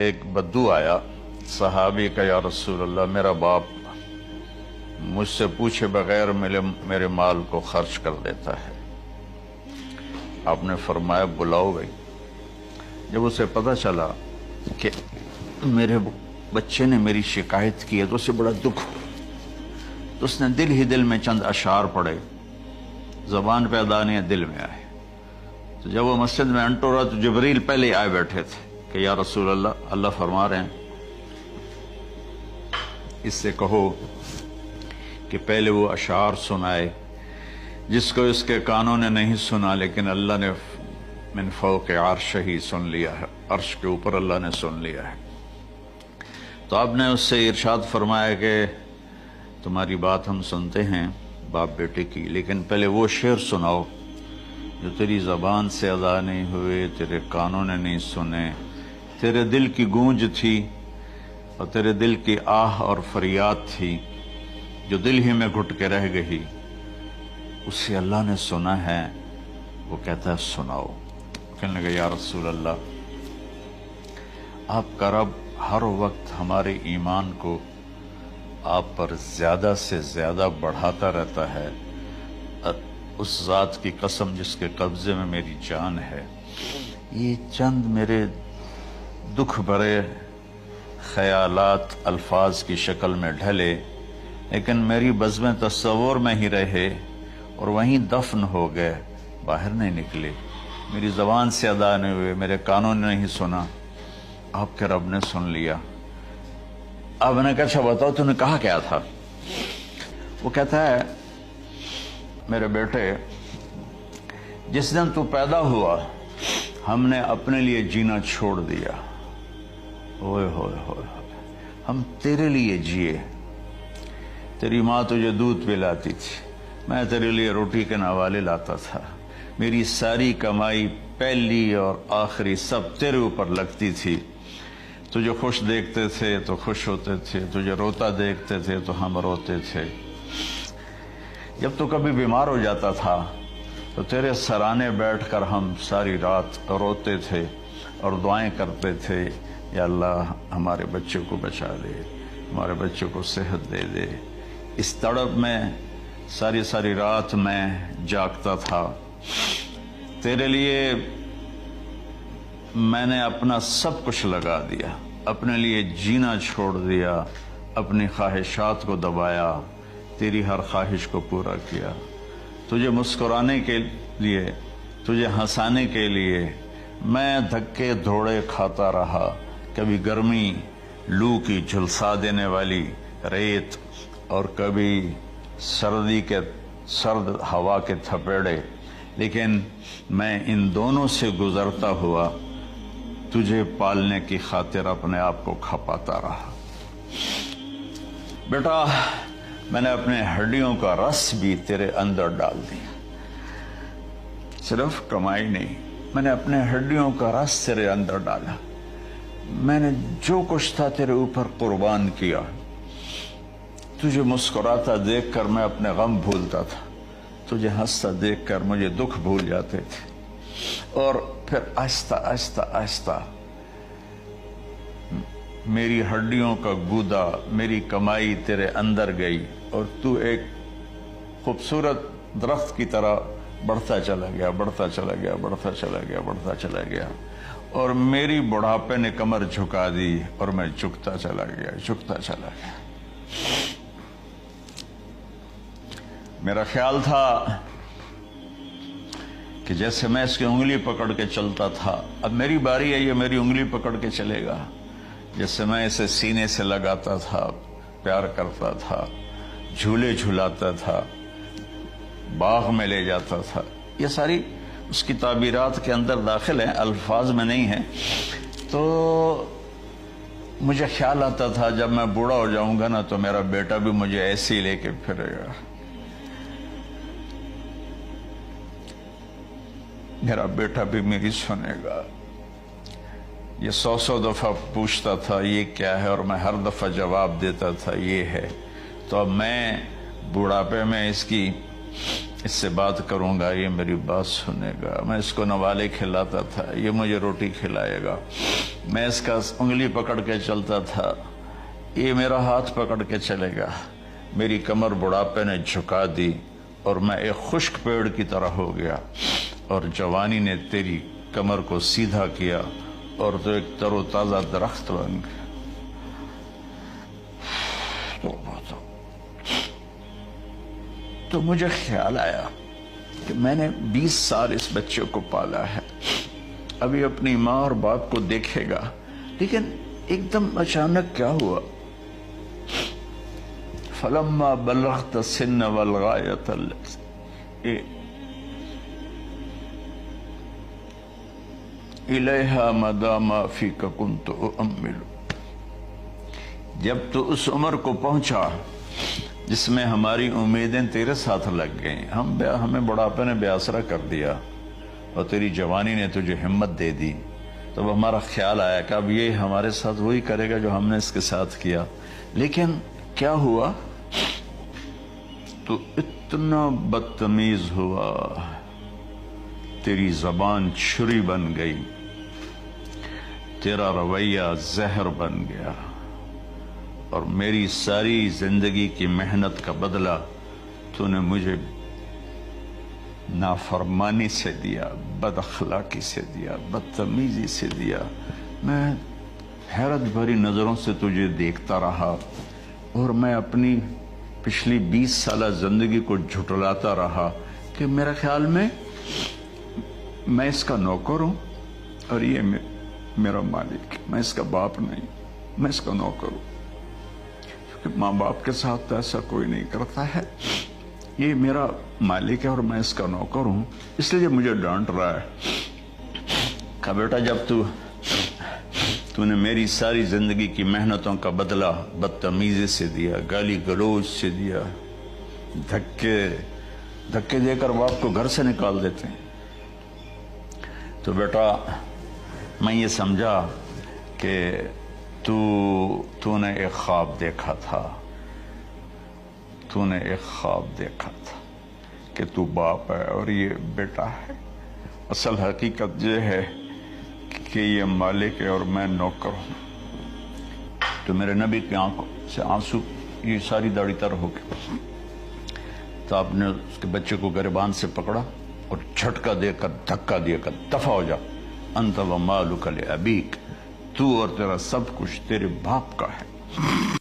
ایک بدو آیا صحابی کا، یا رسول اللہ میرا باپ مجھ سے پوچھے بغیر میرے مال کو خرچ کر دیتا ہے۔ آپ نے فرمایا بلاؤ بھائی۔ جب اسے پتہ چلا کہ میرے بچے نے میری شکایت کی ہے تو اسے بڑا دکھ ہوا، تو اس نے دل ہی دل میں چند اشعار پڑھے، زبان پہ ادا نہیں دل میں آئے۔ تو جب وہ مسجد میں انٹو رہا تو جبریل پہلے آئے بیٹھے تھے کہ یا رسول اللہ، اللہ فرما رہے ہیں اس سے کہو کہ پہلے وہ اشعار سنائے جس کو اس کے کانوں نے نہیں سنا، لیکن اللہ نے من فوق عرش ہی سن لیا ہے، عرش کے اوپر اللہ نے سن لیا ہے۔ تو آپ نے اس سے ارشاد فرمایا کہ تمہاری بات ہم سنتے ہیں باپ بیٹے کی، لیکن پہلے وہ شعر سناؤ جو تیری زبان سے ادا نہیں ہوئے، تیرے کانوں نے نہیں سنے، تیرے دل کی گونج تھی اور تیرے دل کی آہ اور فریاد تھی جو دل ہی میں گھٹ کے رہ گئی، اسے اللہ نے سنا ہے۔ وہ کہتا ہے سناؤ۔ کہنے لگا یا رسول اللہ، آپ کا رب ہر وقت ہمارے ایمان کو آپ پر زیادہ سے زیادہ بڑھاتا رہتا ہے، اس ذات کی قسم جس کے قبضے میں میری جان ہے۔ یہ چند میرے دکھ بھرے خیالات الفاظ کی شکل میں ڈھلے، لیکن میری بزم تصور میں ہی رہے اور وہیں دفن ہو گئے، باہر نہیں نکلے، میری زبان سے ادا نہیں ہوئے، میرے کانوں نے نہیں سنا، آپ کے رب نے سن لیا۔ اب میں نے کہا اچھا بتاؤ تو نے کہا کیا تھا؟ وہ کہتا ہے میرے بیٹے، جس دن تو پیدا ہوا ہم نے اپنے لیے جینا چھوڑ دیا، ہوئے ہوئے ہوئے ہم تیرے لیے جیے۔ تیری ماں تجھے دودھ پلاتی تھی، میں تیرے لیے روٹی کے نوالے لاتا تھا، میری ساری کمائی پہلی اور آخری سب تیرے اوپر لگتی تھی۔ تجھے خوش دیکھتے تھے تو خوش ہوتے تھے، تجھے روتا دیکھتے تھے تو ہم روتے تھے۔ جب تو کبھی بیمار ہو جاتا تھا تو تیرے سرانے بیٹھ کر ہم ساری رات روتے تھے اور دعائیں کرتے تھے، یا اللہ ہمارے بچے کو بچا دے، ہمارے بچے کو صحت دے دے۔ اس تڑپ میں ساری ساری رات میں جاگتا تھا۔ تیرے لیے میں نے اپنا سب کچھ لگا دیا، اپنے لیے جینا چھوڑ دیا، اپنی خواہشات کو دبایا، تیری ہر خواہش کو پورا کیا۔ تجھے مسکرانے کے لیے، تجھے ہنسانے کے لیے میں دھکے دھوڑے کھاتا رہا، کبھی گرمی لو کی جھلسا دینے والی ریت اور کبھی سردی کے سرد ہوا کے تھپیڑے، لیکن میں ان دونوں سے گزرتا ہوا تجھے پالنے کی خاطر اپنے آپ کو کھپاتا رہا۔ بیٹا میں نے اپنے ہڈیوں کا رس بھی تیرے اندر ڈال دیا، صرف کمائی نہیں، میں نے اپنے ہڈیوں کا رس تیرے اندر ڈالا، میں نے جو کچھ تھا تیرے اوپر قربان کیا۔ تجھے مسکراتا دیکھ کر میں اپنے غم بھولتا تھا، تجھے ہنستا دیکھ کر مجھے دکھ بھول جاتے تھے، اور پھر آہستہ آہستہ آہستہ میری ہڈیوں کا گودا، میری کمائی تیرے اندر گئی اور تو ایک خوبصورت درخت کی طرح بڑھتا چلا گیا، بڑھتا چلا گیا، بڑھتا چلا گیا، بڑھتا چلا گیا، اور میری بڑھاپے نے کمر جھکا دی اور میں جھکتا چلا گیا، جھکتا چلا گیا۔ میرا خیال تھا کہ جیسے میں اس کی انگلی پکڑ کے چلتا تھا، اب میری باری ہے، یہ میری انگلی پکڑ کے چلے گا۔ جیسے میں اسے سینے سے لگاتا تھا، پیار کرتا تھا، جھولے جھلاتا تھا، باغ میں لے جاتا تھا، یہ ساری اس کی تعبیرات کے اندر داخل ہیں، الفاظ میں نہیں ہیں۔ تو مجھے خیال آتا تھا جب میں بوڑھا ہو جاؤں گا نا تو میرا بیٹا بھی مجھے ایسے ہی لے کے پھرے گا، میرا بیٹا بھی میری سنے گا۔ یہ 100 دفعہ پوچھتا تھا یہ کیا ہے، اور میں ہر دفعہ جواب دیتا تھا یہ ہے۔ تو اب میں بڑھاپے میں اس کی اس سے بات کروں گا، یہ میری بات سنے گا، میں اس کو نوالے کھلاتا تھا، یہ مجھے روٹی کھلائے گا، میں اس کا انگلی پکڑ کے چلتا تھا، یہ میرا ہاتھ پکڑ کے چلے گا۔ میری کمر بڑھاپے نے جھکا دی اور میں ایک خشک پیڑ کی طرح ہو گیا، اور جوانی نے تیری کمر کو سیدھا کیا اور تو ایک تر و تازہ درخت بن گیا۔ تو مجھے خیال آیا کہ میں نے 20 سال اس بچے کو پالا ہے، ابھی اپنی ماں اور باپ کو دیکھے گا، لیکن ایک دم اچانک کیا ہوا؟ فلما بلغت السن والغایۃ الیہا مدی ما فیک کنت اؤمل، جب تو اس عمر کو پہنچا جس میں ہماری امیدیں تیرے ساتھ لگ گئیں، ہمیں بڑھاپے نے بے آسرا کر دیا اور تیری جوانی نے تجھے ہمت دے دی، تب ہمارا خیال آیا کہ اب یہ ہمارے ساتھ وہی کرے گا جو ہم نے اس کے ساتھ کیا۔ لیکن کیا ہوا؟ تو اتنا بدتمیز ہوا، تیری زبان چھری بن گئی، تیرا رویہ زہر بن گیا، اور میری ساری زندگی کی محنت کا بدلہ تو نے مجھے نافرمانی سے دیا، بد اخلاقی سے دیا، بدتمیزی سے دیا۔ میں حیرت بھری نظروں سے تجھے دیکھتا رہا اور میں اپنی پچھلی 20 سالہ زندگی کو جھٹلاتا رہا کہ میرے خیال میں میں اس کا نوکر ہوں اور یہ میرا مالک، میں اس کا باپ نہیں، میں اس کا نوکر ہوں، کیونکہ ماں باپ کے ساتھ تو ایسا کوئی نہیں کرتا ہے، یہ میرا مالک ہے اور میں اس کا نوکر ہوں، اس لیے مجھے ڈانٹ رہا ہے۔ کہا بیٹا جب تو نے میری ساری زندگی کی محنتوں کا بدلہ بدتمیزی سے دیا، گالی گلوچ سے دیا، دھکے دے کر باپ کو گھر سے نکال دیتے ہیں، تو بیٹا میں یہ سمجھا کہ تو نے ایک خواب دیکھا تھا، تو نے ایک خواب دیکھا تھا کہ تو باپ ہے اور یہ بیٹا ہے، اصل حقیقت یہ ہے کہ یہ مالک ہے اور میں نوکر ہوں۔ تو میرے نبی کی آنکھوں سے آنسو یہ ساری داڑھی تر ہو گئی، تو آپ نے اس کے بچے کو گریبان سے پکڑا اور جھٹکا دے کر دھکا دے کر دفع ہو جا، انت و مالک لابیک، تو اور تیرا سب کچھ تیرے باپ کا ہے۔